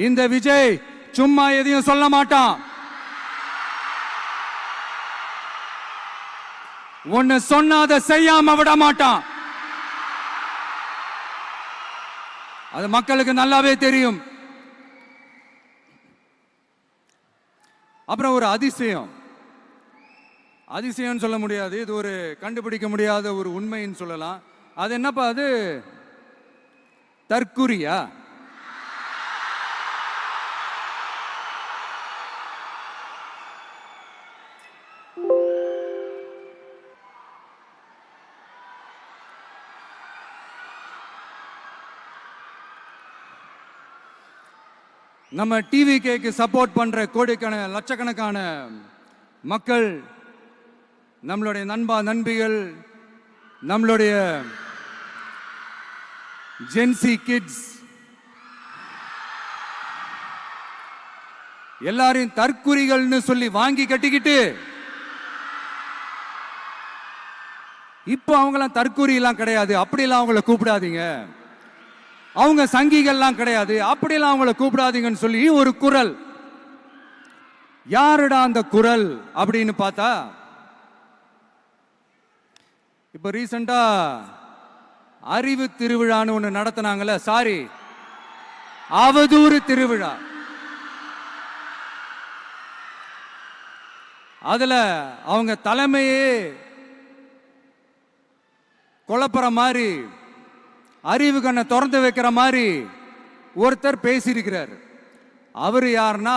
இந்த விஜய் சும்மா எதையும் சொல்ல மாட்டான். ஒன்னு சொன்னா அதை செய்யாம விட மாட்டான். அது மக்களுக்கு நல்லாவே தெரியும். அப்புறம் ஒரு அதிசயம் சொல்ல முடியாது, இது ஒரு கண்டுபிடிக்க முடியாத ஒரு உண்மைன்னு சொல்லலாம். அது என்னப்பா அது? தற்குறியா? நம்ம டிவிகேக்கு சப்போர்ட் பண்ற கோடிக்கணக்கான லட்சக்கணக்கான மக்கள், நம்மளுடைய நண்பிகள், நம்மளுடைய ஜென்சி கிட்ஸ் எல்லாரையும் தற்குறிகள்னு சொல்லி வாங்கி கட்டிக்கிட்டு இப்போ அவங்களாம் தற்குறி எல்லாம் கிடையாது, அப்படிலாம் அவங்கள கூப்பிடாதீங்க, அவங்க சங்கிகள்லாம் கிடையாது, அப்படிலாம் அவங்கள கூப்பிடாதீங்கன்னு சொல்லி ஒரு குரல். யாருடா அந்த குரல் அப்படின்னு பார்த்தா, இப்ப ரீசெண்டா அறிவு திருவிழான்னு ஒண்ணு நடத்தினாங்கல்ல, சாரி அவதூறு திருவிழா. அதுல அவங்க தலைமையே குழப்பற மாதிரி, அறிவு கண்ணை திறந்து வைக்கிற மாதிரி ஒருத்தர் பேசியிருக்கிறார். அவர் யாருன்னா